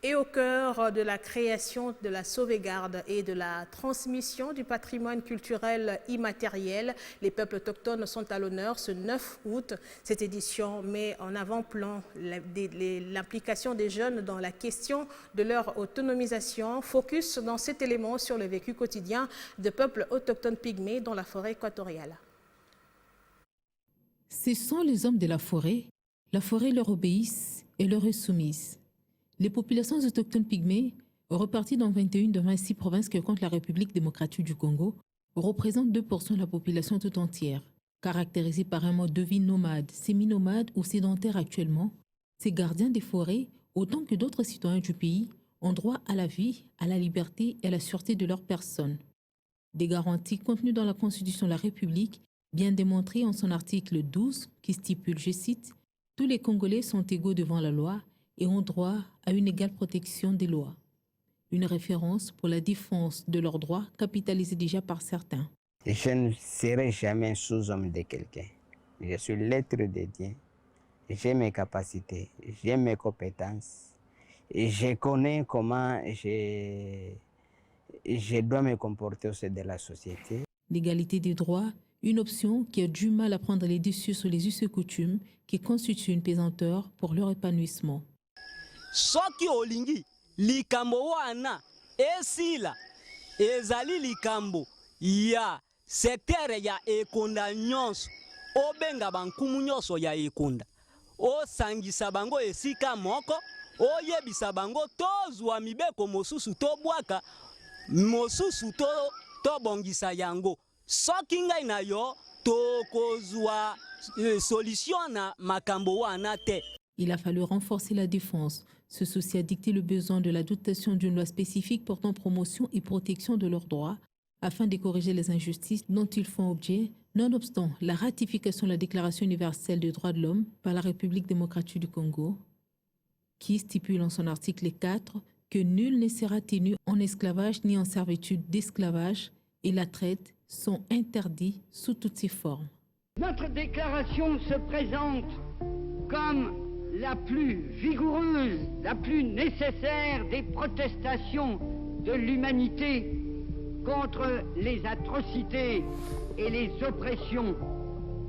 Et au cœur de la création, de la sauvegarde et de la transmission du patrimoine culturel immatériel, les peuples autochtones sont à l'honneur ce 9 août. Cette édition met en avant-plan l'implication des jeunes dans la question de leur autonomisation. Focus dans cet élément sur le vécu quotidien de peuples autochtones pygmées dans la forêt équatoriale. Ce sont les hommes de la forêt leur obéisse et leur est soumise. Les populations autochtones pygmées, reparties dans 21 de 26 provinces que compte la République démocratique du Congo, représentent 2% de la population tout entière. Caractérisés par un mode de vie nomade, semi-nomade ou sédentaire actuellement, ces gardiens des forêts, autant que d'autres citoyens du pays, ont droit à la vie, à la liberté et à la sûreté de leur personne. Des garanties contenues dans la Constitution de la République, bien démontrées en son article 12, qui stipule, je cite, « Tous les Congolais sont égaux devant la loi et ont droit à une égale protection des lois ». Une référence pour la défense de leurs droits capitalisée déjà par certains. Je ne serai jamais sous-homme de quelqu'un. Je suis l'être de Dieu. J'ai mes capacités, j'ai mes compétences. Et je connais comment je dois me comporter au sein de la société. L'égalité des droits, une option qui a du mal à prendre les dessus sur les us et coutumes qui constituent une pesanteur pour leur épanouissement. Soki olingi likambo wana esila ezali likambo ya secteur ya ekonda nyonso obenga bankumu nyonso ya ekonda osangisa bango esika moko oyebisa bango tozwa mibeko mosusu tobwaka mosusu tobongisa yango soki ngai na yo tokozwa solution na makambo wana te. Il a fallu renforcer la défense. Ce souci a dicté le besoin de la dotation d'une loi spécifique portant promotion et protection de leurs droits afin de corriger les injustices dont ils font objet, nonobstant la ratification de la Déclaration universelle des droits de l'homme par la République démocratique du Congo, qui stipule en son article 4 que nul ne sera tenu en esclavage ni en servitude d'esclavage et la traite sont interdits sous toutes ses formes. Notre déclaration se présente comme la plus vigoureuse, la plus nécessaire des protestations de l'humanité contre les atrocités et les oppressions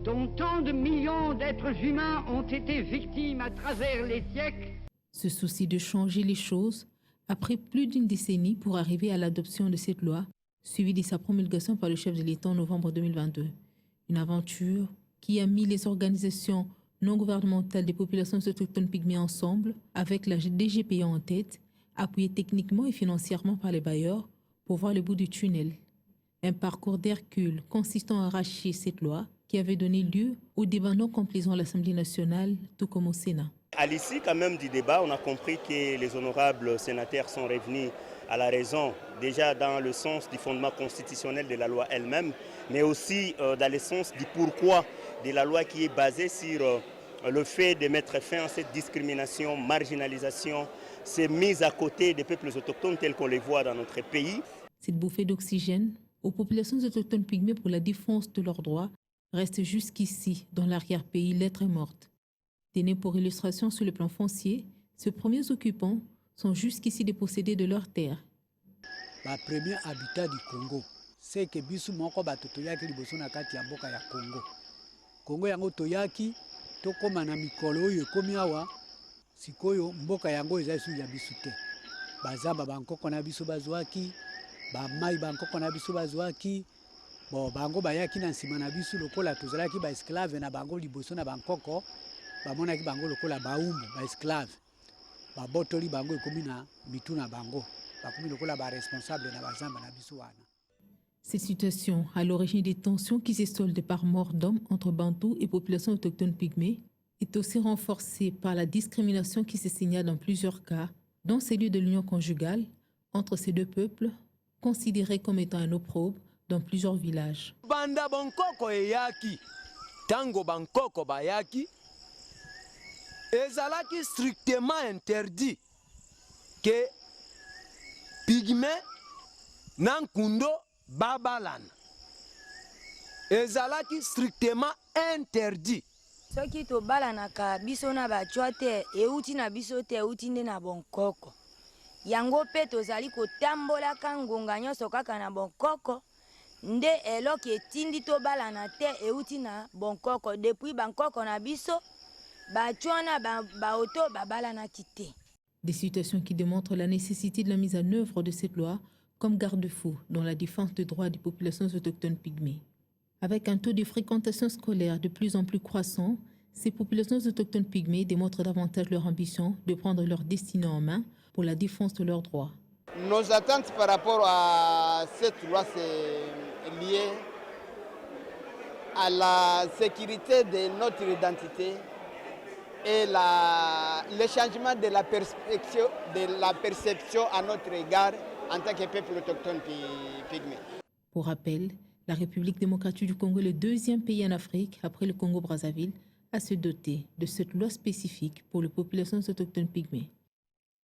dont tant de millions d'êtres humains ont été victimes à travers les siècles. Ce souci de changer les choses a pris plus d'une décennie pour arriver à l'adoption de cette loi, suivie de sa promulgation par le chef de l'État en novembre 2022. Une aventure qui a mis les organisations non gouvernementales des populations autochtones pygmées ensemble, avec la DGPA en tête, appuyée techniquement et financièrement par les bailleurs, pour voir le bout du tunnel. Un parcours d'Hercule consistant à arracher cette loi qui avait donné lieu au débat non complaisant à l'Assemblée nationale, tout comme au Sénat. À l'issue quand même du débat, on a compris que les honorables sénateurs sont revenus à la raison, déjà dans le sens du fondement constitutionnel de la loi elle-même, mais aussi dans le sens du pourquoi de la loi qui est basée sur le fait de mettre fin à cette discrimination, marginalisation, ces mises à côté des peuples autochtones tels qu'on les voit dans notre pays. Cette bouffée d'oxygène aux populations autochtones pygmées pour la défense de leurs droits reste jusqu'ici dans l'arrière-pays lettre morte. Tenus pour illustration sur le plan foncier, ces premiers occupants sont jusqu'ici dépossédés de leurs terres. Le premier habitat du Congo, c'est que bisu moko batotoyaki liboso na kati ya mboka ya Congo. Congo yango toyaki tokoma na mikolo oyo ekomi awa sikoyo mboka yango eza esu ya bisu te. Bazamba bankoko na biso bazwaki, bamai bankoko na biso bazwaki, bon bango bayaki na nsima na biso lokola tozalaki ba esclave na bango liboso na bankoko, bamonaki bango lokola baumbu ba esclave. Babotoli bango ekomi na mitu na bango, bakomi lokola ba responsable na bazamba na biso wana. Cette situation, à l'origine des tensions qui se soldent par mort d'hommes entre Bantous et populations autochtones pygmées, est aussi renforcée par la discrimination qui se signale dans plusieurs cas, dont celui de l'union conjugale entre ces deux peuples, considérés comme étant un opprobre dans plusieurs villages. Banda bankoko eyaki, tango bankoko bayaki, ezalaki strictement interdit que pygmé nankundo babalana. Ezalaki strictement interdit. Soki tobalanaka biso na bachwa te euti na biso te euti nde na bonkoko. yango mpe tozali kotambolaka ngonga nyonso kaka na bonkoko nde eloko etindi tobalana te euti na bonkoko depuis bankoko na biso bachwana baoto babalanaki te. Des situations qui démontrent la nécessité de la mise en œuvre de cette loi comme garde-fou dans la défense des droits des populations autochtones pygmées. Avec un taux de fréquentation scolaire de plus en plus croissant, ces populations autochtones pygmées démontrent davantage leur ambition de prendre leur destinée en main pour la défense de leurs droits. Nos attentes par rapport à cette loi, c'est lié à la sécurité de notre identité et le changement de la perception à notre égard en tant que peuple autochtone pygmée. Pour rappel, la République démocratique du Congo est le deuxième pays en Afrique, après le Congo-Brazzaville, à se doter de cette loi spécifique pour les populations autochtones pygmées.